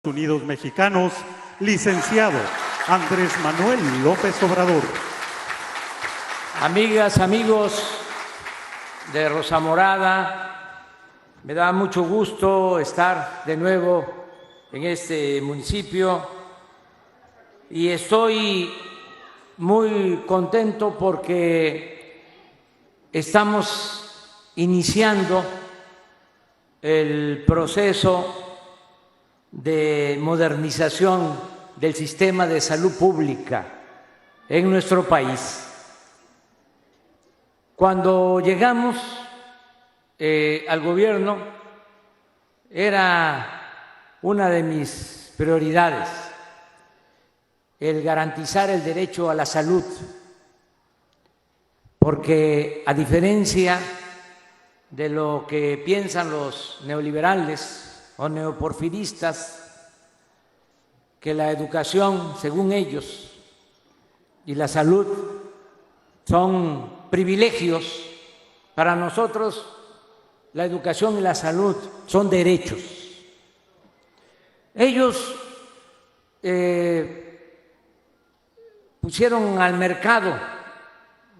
Unidos Mexicanos, licenciado Andrés Manuel López Obrador. Amigas, amigos de Rosa Morada, me da mucho gusto estar de nuevo en este municipio y estoy muy contento porque estamos iniciando el proceso de modernización del sistema de salud pública en nuestro país. Cuando llegamos al gobierno, era una de mis prioridades el garantizar el derecho a la salud, porque a diferencia de lo que piensan los neoliberales o neoporfiristas, que la educación, según ellos, y la salud son privilegios, para nosotros la educación y la salud son derechos. Ellos pusieron al mercado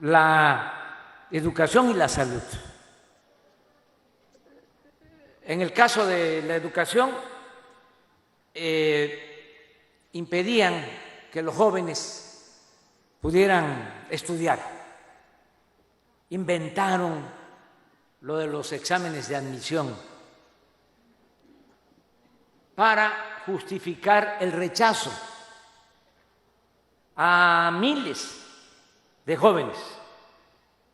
la educación y la salud. En el caso de la educación, impedían que los jóvenes pudieran estudiar. Inventaron lo de los exámenes de admisión para justificar el rechazo a miles de jóvenes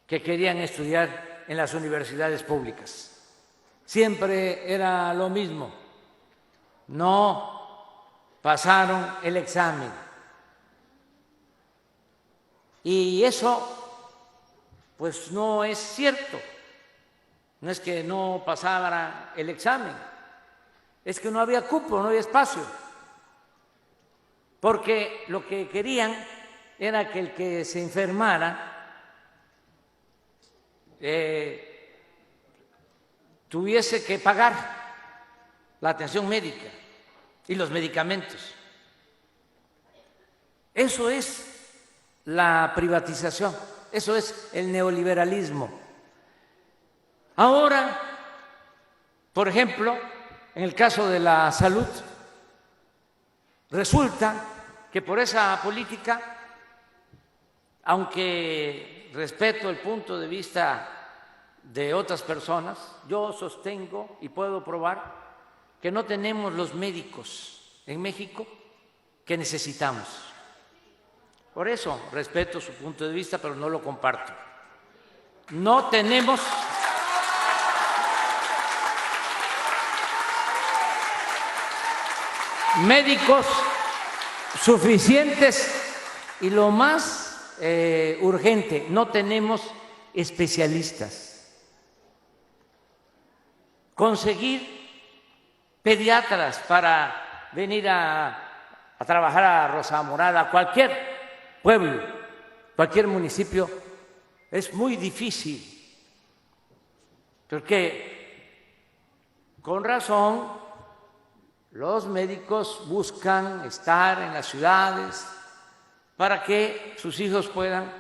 que querían estudiar en las universidades públicas. Siempre era lo mismo, no pasaron el examen. Y eso, pues no es cierto. No es que no pasara el examen, es que no había cupo, no había espacio. Porque lo que querían era que el que se enfermara tuviese que pagar la atención médica y los medicamentos. Eso es la privatización, eso es el neoliberalismo. Ahora, por ejemplo, en el caso de la salud, resulta que por esa política, aunque respeto el punto de vista de otras personas, yo sostengo y puedo probar que no tenemos los médicos en México que necesitamos. Por eso respeto su punto de vista, pero no lo comparto. No tenemos médicos suficientes y lo más urgente, no tenemos especialistas. Conseguir pediatras para venir a trabajar a Rosa Morada, a cualquier pueblo, cualquier municipio, es muy difícil, porque con razón los médicos buscan estar en las ciudades para que sus hijos puedan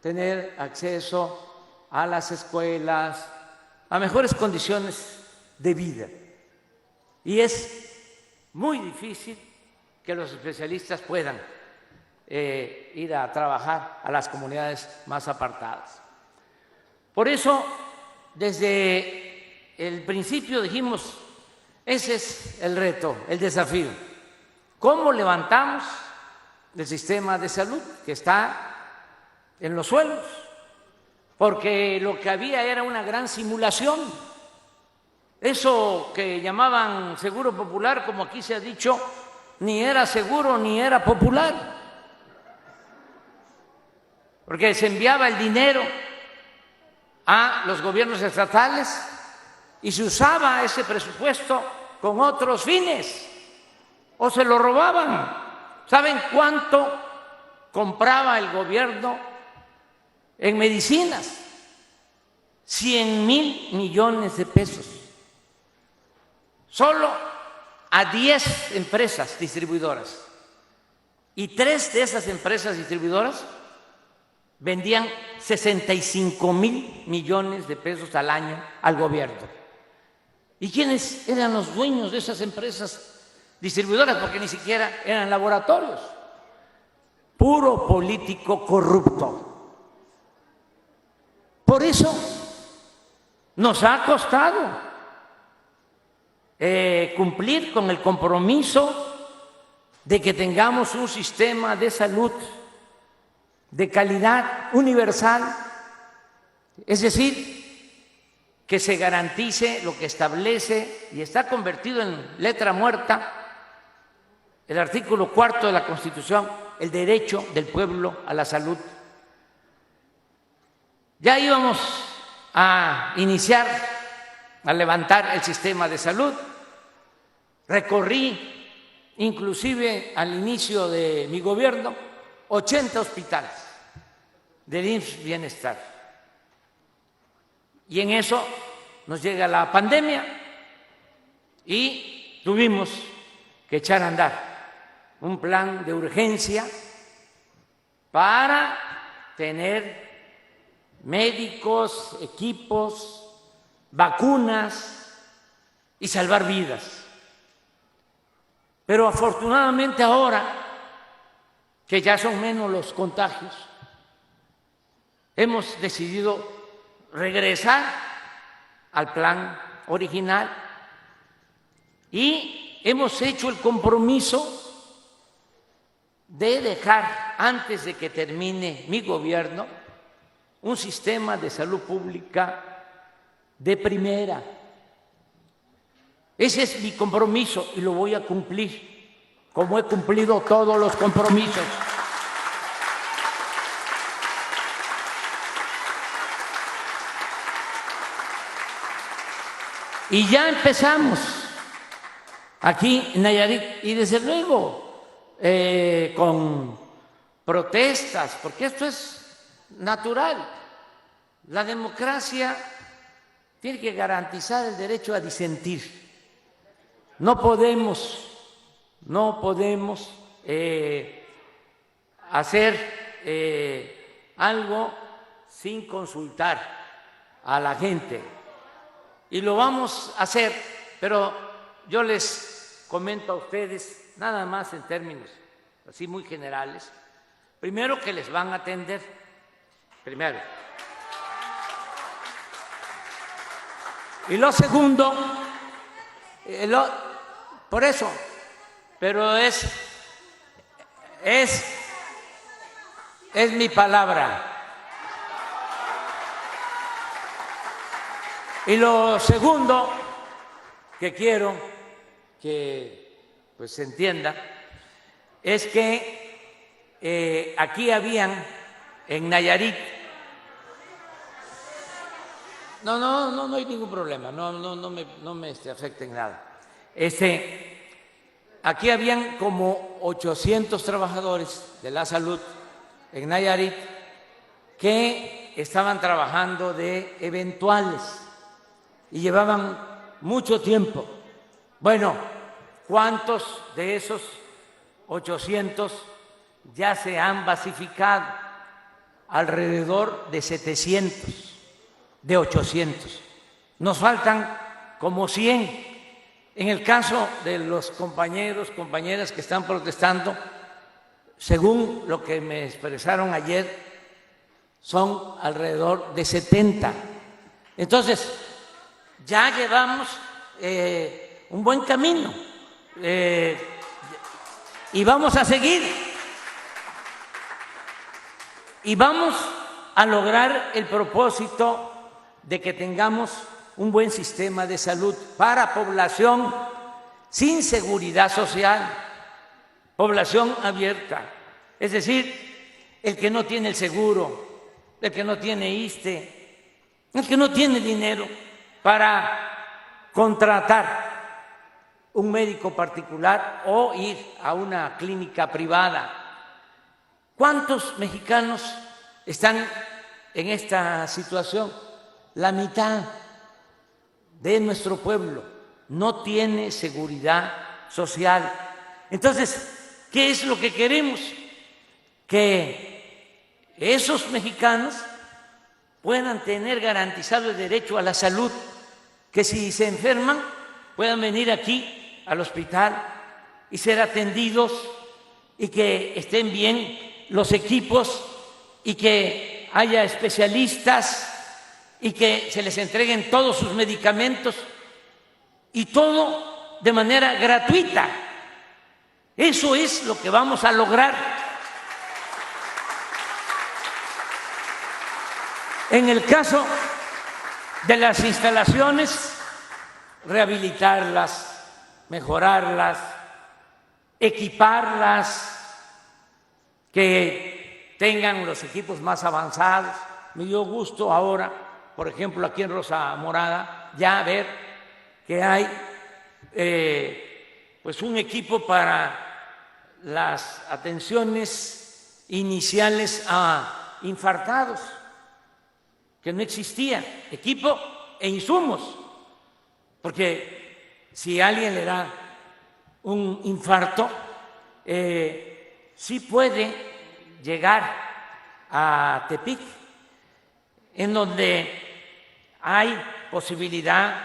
tener acceso a las escuelas, a mejores condiciones de vida. Y es muy difícil que los especialistas puedan ir a trabajar a las comunidades más apartadas. Por eso, desde el principio dijimos, ese es el reto, el desafío. ¿Cómo levantamos el sistema de salud que está en los suelos? Porque lo que había era una gran simulación. Eso que llamaban seguro popular, como aquí se ha dicho, ni era seguro ni era popular. Porque se enviaba el dinero a los gobiernos estatales y se usaba ese presupuesto con otros fines o se lo robaban. ¿Saben cuánto compraba el gobierno en medicinas? 100,000 millones de pesos. Solo a 10 empresas distribuidoras y 3 de esas empresas distribuidoras vendían 65,000 millones de pesos al año al gobierno. ¿Y quiénes eran los dueños de esas empresas distribuidoras? Porque ni siquiera eran laboratorios. Puro político corrupto. Por eso nos ha costado cumplir con el compromiso de que tengamos un sistema de salud de calidad universal, es decir, que se garantice lo que establece y está convertido en letra muerta el artículo 4 de la Constitución, el derecho del pueblo a la salud. Ya íbamos a iniciar, a levantar el sistema de salud. Recorrí, inclusive al inicio de mi gobierno, 80 hospitales del IMSS Bienestar. Y en eso nos llega la pandemia y tuvimos que echar a andar un plan de urgencia para tener médicos, equipos, vacunas y salvar vidas. Pero afortunadamente ahora, que ya son menos los contagios, hemos decidido regresar al plan original y hemos hecho el compromiso de dejar, antes de que termine mi gobierno, un sistema de salud pública de primera. Ese es mi compromiso y lo voy a cumplir, como he cumplido todos los compromisos. Y ya empezamos aquí en Nayarit, y desde luego con protestas, porque esto es natural. La democracia tiene que garantizar el derecho a disentir. No podemos hacer algo sin consultar a la gente. Y lo vamos a hacer, pero yo les comento a ustedes, nada más en términos así muy generales, primero que les van a atender, primero. Y lo segundo, por eso, pero es mi palabra. Y lo segundo que quiero que pues se entienda es que aquí habían en Nayarit, no hay ningún problema, no me afecta en nada. Aquí habían como 800 trabajadores de la salud en Nayarit que estaban trabajando de eventuales y llevaban mucho tiempo. Bueno, ¿cuántos de esos 800 ya se han basificado? Alrededor de 700 de 800. Nos faltan como 100. En el caso de los compañeros, compañeras que están protestando, según lo que me expresaron ayer, son alrededor de 70. Entonces, ya llevamos un buen camino y vamos a seguir y vamos a lograr el propósito de que tengamos un buen sistema de salud para población sin seguridad social, población abierta, es decir, el que no tiene el seguro, el que no tiene ISSSTE, el que no tiene dinero para contratar un médico particular o ir a una clínica privada. ¿Cuántos mexicanos están en esta situación? La mitad de nuestro pueblo no tiene seguridad social. Entonces, ¿qué es lo que queremos? Que esos mexicanos puedan tener garantizado el derecho a la salud, que si se enferman puedan venir aquí al hospital y ser atendidos, y que estén bien los equipos, y que haya especialistas, y que se les entreguen todos sus medicamentos, y todo de manera gratuita. Eso es lo que vamos a lograr. En el caso de las instalaciones, rehabilitarlas, mejorarlas, equiparlas, que tengan los equipos más avanzados. Me dio gusto ahora, por ejemplo, aquí en Rosa Morada, ya ver que hay pues un equipo para las atenciones iniciales a infartados, que no existía, equipo e insumos, porque si a alguien le da un infarto, sí puede llegar a Tepic, en donde hay posibilidad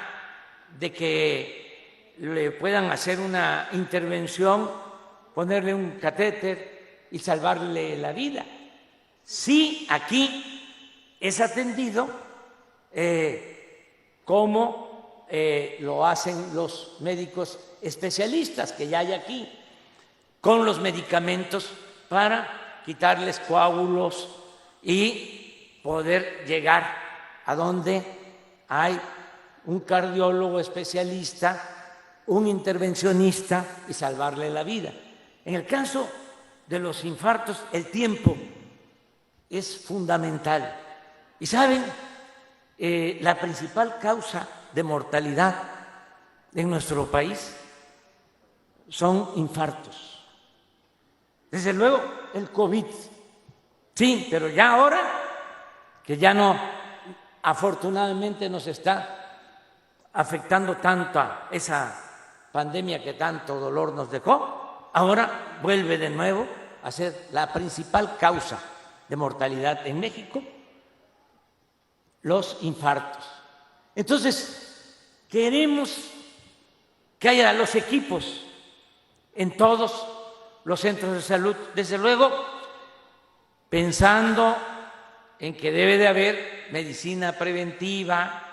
de que le puedan hacer una intervención, ponerle un catéter y salvarle la vida. Sí, aquí es atendido como lo hacen los médicos especialistas que ya hay aquí, con los medicamentos para quitarles coágulos y poder llegar a donde hay un cardiólogo especialista, un intervencionista y salvarle la vida. En el caso de los infartos, el tiempo es fundamental. Y saben, la principal causa de mortalidad en nuestro país son infartos. Desde luego, el COVID, sí, pero ya ahora, que ya no, afortunadamente nos está afectando tanto a esa pandemia que tanto dolor nos dejó, ahora vuelve de nuevo a ser la principal causa de mortalidad en México, los infartos. Entonces, queremos que haya los equipos en todos los centros de salud, desde luego pensando en que debe de haber medicina preventiva,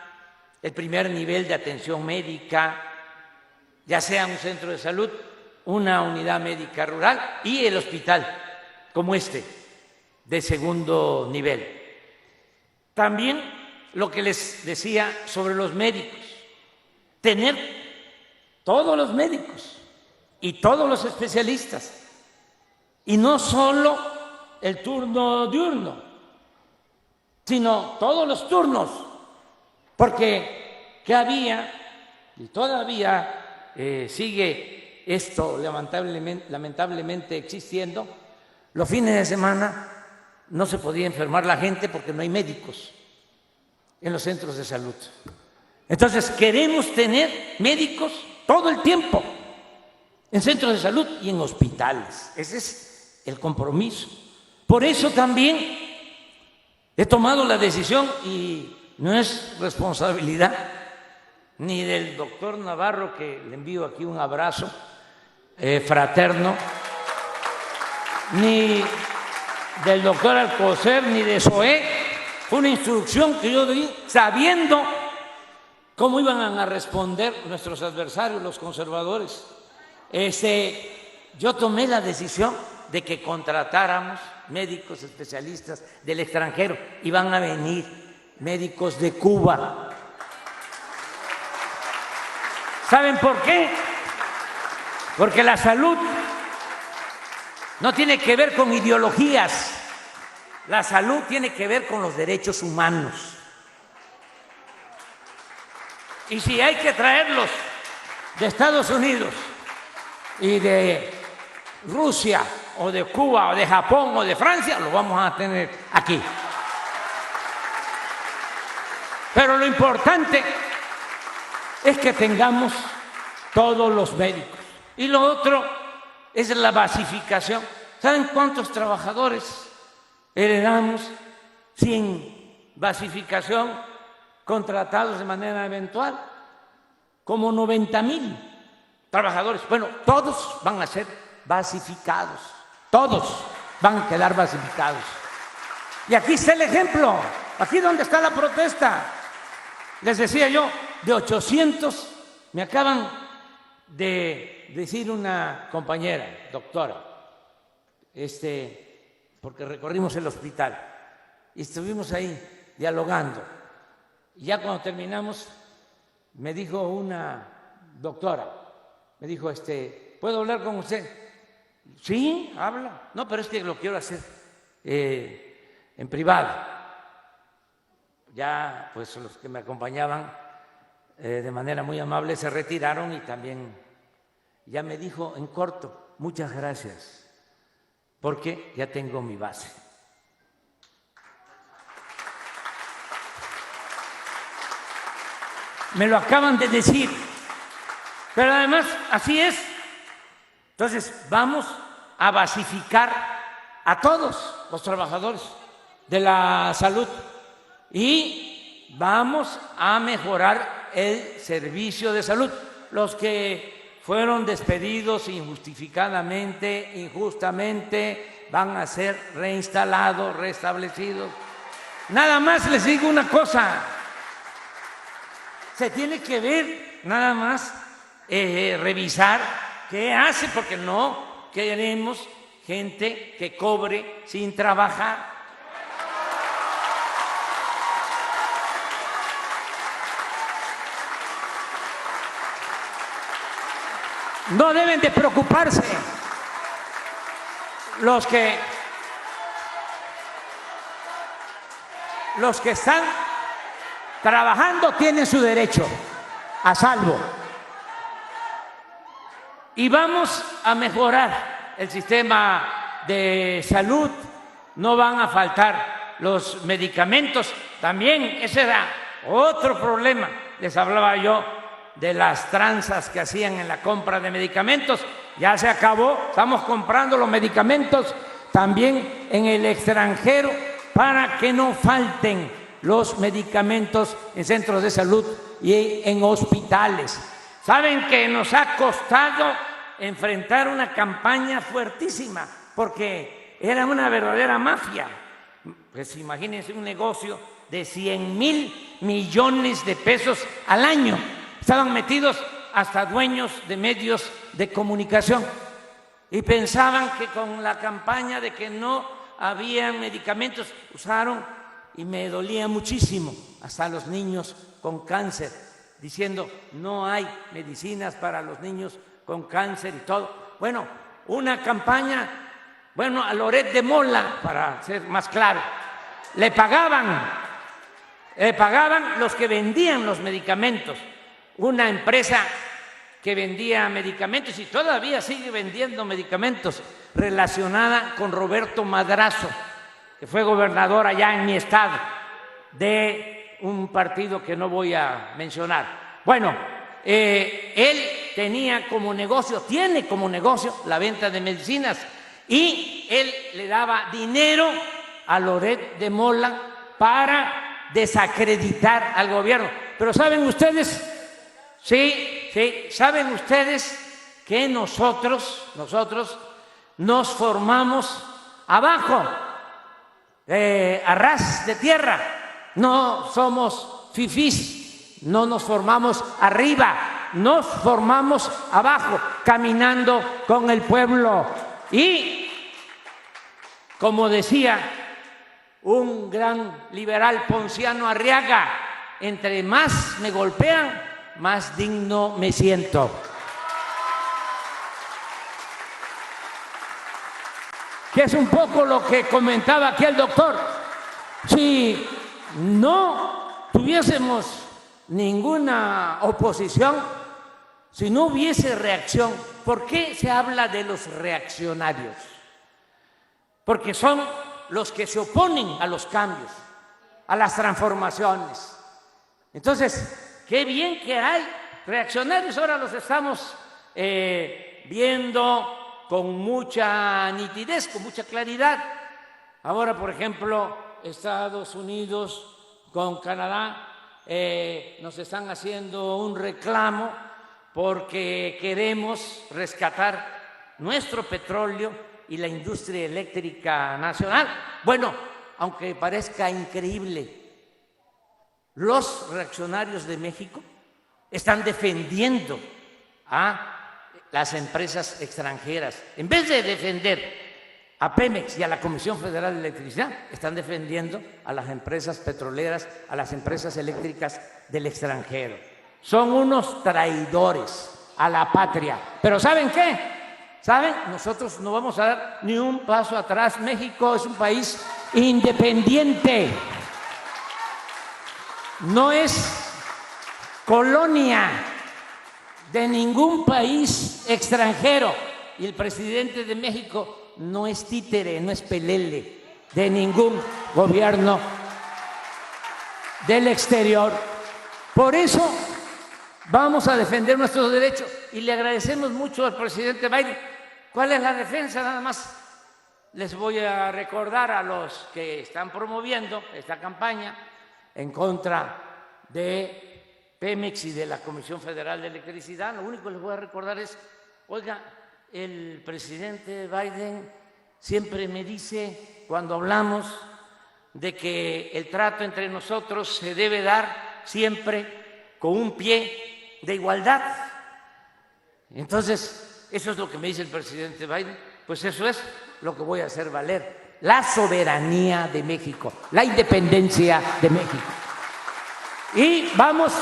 el primer nivel de atención médica, ya sea un centro de salud, una unidad médica rural y el hospital como este, de segundo nivel. También lo que les decía sobre los médicos, tener todos los médicos y todos los especialistas, y no solo el turno diurno, sino todos los turnos, porque ¿qué había? Y todavía sigue esto lamentablemente existiendo. Los fines de semana no se podía enfermar la gente porque no hay médicos en los centros de salud. Entonces queremos tener médicos todo el tiempo en centros de salud y en hospitales. Ese es el compromiso. Por eso también he tomado la decisión, y no es responsabilidad ni del doctor Navarro, que le envío aquí un abrazo fraterno, ni del doctor Alcocer, ni de SOE. Fue una instrucción que yo di sabiendo cómo iban a responder nuestros adversarios, los conservadores. Yo tomé la decisión de que contratáramos médicos especialistas del extranjero, y van a venir médicos de Cuba. ¿Saben por qué? Porque la salud no tiene que ver con ideologías, la salud tiene que ver con los derechos humanos. Y si hay que traerlos de Estados Unidos y de Rusia o de Cuba o de Japón o de Francia, lo vamos a tener aquí. Pero lo importante es que tengamos todos los médicos Y lo otro es la basificación. ¿Saben cuántos trabajadores heredamos sin basificación contratados de manera eventual? Como 90,000 trabajadores. Bueno, todos van a ser basificados, todos van a quedar basificados. Y aquí está el ejemplo, aquí donde está la protesta. Les decía yo, de 800, me acaban de decir una compañera, doctora, porque recorrimos el hospital y estuvimos ahí dialogando. Y ya cuando terminamos, me dijo una doctora, me dijo, ¿puedo hablar con usted? Sí, habla. No, pero es que lo quiero hacer en privado. Ya, pues los que me acompañaban de manera muy amable se retiraron y también ya me dijo en corto, muchas gracias, porque ya tengo mi base. Me lo acaban de decir, pero además así es. Entonces vamos a basificar a todos los trabajadores de la salud y vamos a mejorar el servicio de salud. Los que fueron despedidos injustificadamente, injustamente, van a ser reinstalados, restablecidos. Nada más les digo una cosa, se tiene que ver nada más, revisar qué hace, porque no queremos gente que cobre sin trabajar. No deben de preocuparse los que están trabajando, tienen su derecho a salvo. Y vamos a mejorar el sistema de salud, no van a faltar los medicamentos. También ese era otro problema. Les hablaba yo de las tranzas que hacían en la compra de medicamentos. Ya se acabó, estamos comprando los medicamentos también en el extranjero para que no falten los medicamentos en centros de salud y en hospitales. Saben que nos ha costado enfrentar una campaña fuertísima porque era una verdadera mafia. Pues imagínense un negocio de 100,000 millones de pesos al año. Estaban metidos hasta dueños de medios de comunicación y pensaban que con la campaña de que no había medicamentos usaron, y me dolía muchísimo, hasta los niños con cáncer, diciendo no hay medicinas para los niños con cáncer y todo. Bueno, una campaña, a Loret de Mola, para ser más claro, le pagaban los que vendían los medicamentos, una empresa que vendía medicamentos y todavía sigue vendiendo medicamentos, relacionada con Roberto Madrazo, que fue gobernador allá en mi estado, de un partido que no voy a mencionar. Bueno, él tenía como negocio, tiene como negocio la venta de medicinas, y él le daba dinero a Loret de Mola para desacreditar al gobierno. Pero ¿saben ustedes? Sí, ¿saben ustedes que nosotros nos formamos abajo, a ras de tierra? No somos fifís, no nos formamos arriba, nos formamos abajo, caminando con el pueblo. Y como decía un gran liberal, Ponciano Arriaga, entre más me golpean, más digno me siento. Que es un poco lo que comentaba aquí el doctor. Si no tuviésemos ninguna oposición, si no hubiese reacción, ¿por qué se habla de los reaccionarios? Porque son los que se oponen a los cambios, a las transformaciones. Entonces, qué bien que hay reaccionarios, ahora los estamos viendo con mucha nitidez, con mucha claridad. Ahora, por ejemplo, Estados Unidos con Canadá nos están haciendo un reclamo porque queremos rescatar nuestro petróleo y la industria eléctrica nacional. Bueno, aunque parezca increíble, los reaccionarios de México están defendiendo a las empresas extranjeras. En vez de defender a Pemex y a la Comisión Federal de Electricidad, están defendiendo a las empresas petroleras, a las empresas eléctricas del extranjero. Son unos traidores a la patria. Pero ¿saben qué? ¿Saben? Nosotros no vamos a dar ni un paso atrás. México es un país independiente. No es colonia de ningún país extranjero. Y el presidente de México no es títere, no es pelele de ningún gobierno del exterior. Por eso vamos a defender nuestros derechos y le agradecemos mucho al presidente Biden. ¿Cuál es la defensa? Nada más les voy a recordar a los que están promoviendo esta campaña en contra de Pemex y de la Comisión Federal de Electricidad. Lo único que les voy a recordar es, oiga, el presidente Biden siempre me dice, cuando hablamos de que el trato entre nosotros se debe dar siempre con un pie de igualdad. Entonces, eso es lo que me dice el presidente Biden, pues eso es lo que voy a hacer valer, la soberanía de México, la independencia de México. Y vamos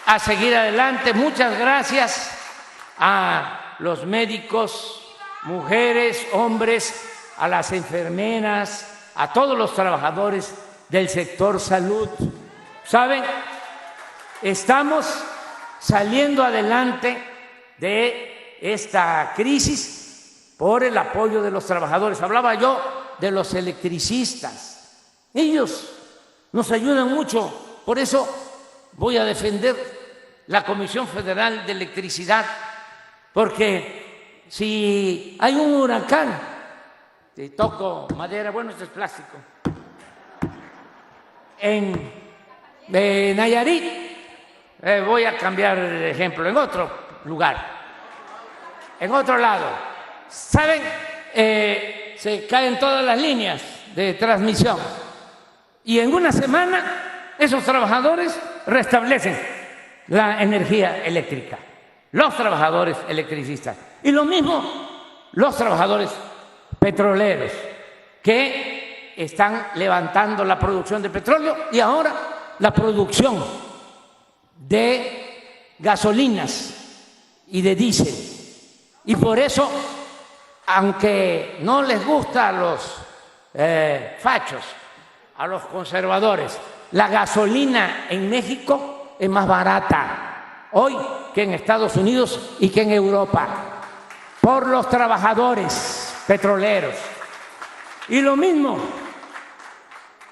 a seguir adelante. Muchas gracias a los médicos, mujeres, hombres, a las enfermeras, a todos los trabajadores del sector salud. ¿Saben? Estamos saliendo adelante de esta crisis por el apoyo de los trabajadores. Hablaba yo de los electricistas. Ellos nos ayudan mucho. Por eso voy a defender la Comisión Federal de Electricidad, porque si hay un huracán, y toco madera, bueno, esto es plástico, en Nayarit, voy a cambiar de ejemplo, en otro lugar, en otro lado, ¿saben? Se caen todas las líneas de transmisión y en una semana esos trabajadores restablecen la energía eléctrica, los trabajadores electricistas. Y lo mismo los trabajadores petroleros, que están levantando la producción de petróleo y ahora la producción de gasolinas y de diésel. Y por eso, aunque no les gusta a los fachos, a los conservadores, la gasolina en México es más barata hoy que en Estados Unidos y que en Europa, por los trabajadores petroleros. Y lo mismo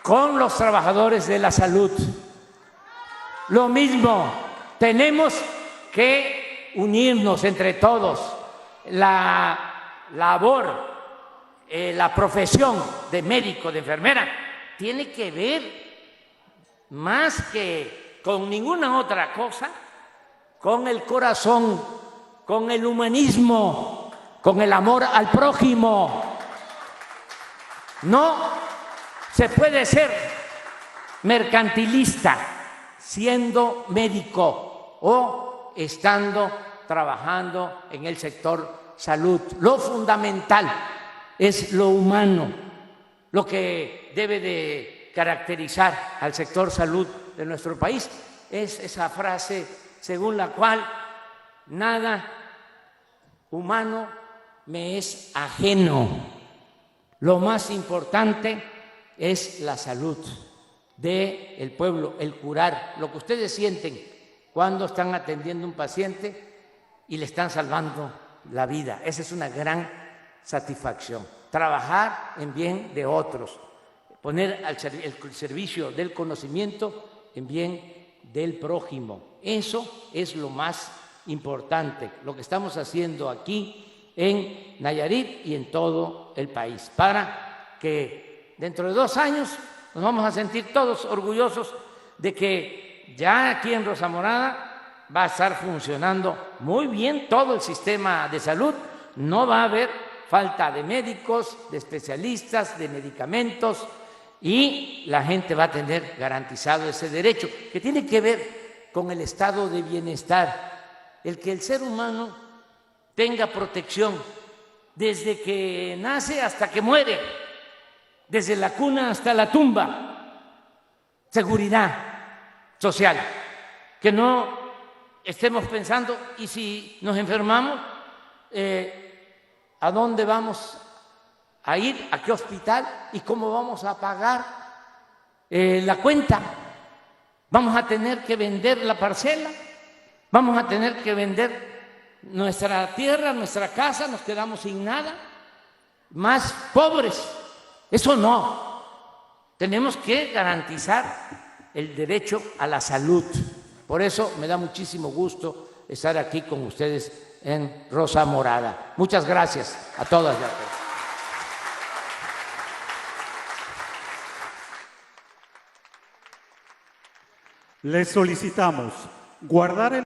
con los trabajadores de la salud. Lo mismo, tenemos que unirnos entre todos. La labor, la profesión de médico, de enfermera, tiene que ver más que con ninguna otra cosa, con el corazón, con el humanismo, con el amor al prójimo. No se puede ser mercantilista siendo médico o estando trabajando en el sector salud. Lo fundamental es lo humano, lo que debe de caracterizar al sector salud de nuestro país es esa frase según la cual nada humano me es ajeno. Lo más importante es la salud del pueblo, el curar, lo que ustedes sienten cuando están atendiendo a un paciente y le están salvando la vida. Esa es una gran satisfacción. Trabajar en bien de otros, poner el servicio del conocimiento en bien del prójimo. Eso es lo más importante lo que estamos haciendo aquí en Nayarit y en todo el país, para que dentro de 2 años nos vamos a sentir todos orgullosos de que ya aquí en Rosa Morada va a estar funcionando muy bien todo el sistema de salud, no va a haber falta de médicos, de especialistas, de medicamentos, y la gente va a tener garantizado ese derecho, que tiene que ver con el estado de bienestar, el que el ser humano tenga protección desde que nace hasta que muere, desde la cuna hasta la tumba, seguridad social, que no estemos pensando, y si nos enfermamos, ¿a dónde vamos a ir? ¿A qué hospital? ¿Y cómo vamos a pagar la cuenta? ¿Vamos a tener que vender la parcela? ¿Vamos a tener que vender nuestra tierra, nuestra casa? ¿Nos quedamos sin nada? Más pobres. Eso no. Tenemos que garantizar el derecho a la salud. Por eso me da muchísimo gusto estar aquí con ustedes en Rosa Morada. Muchas gracias a todas y a todos. Les solicitamos guardar el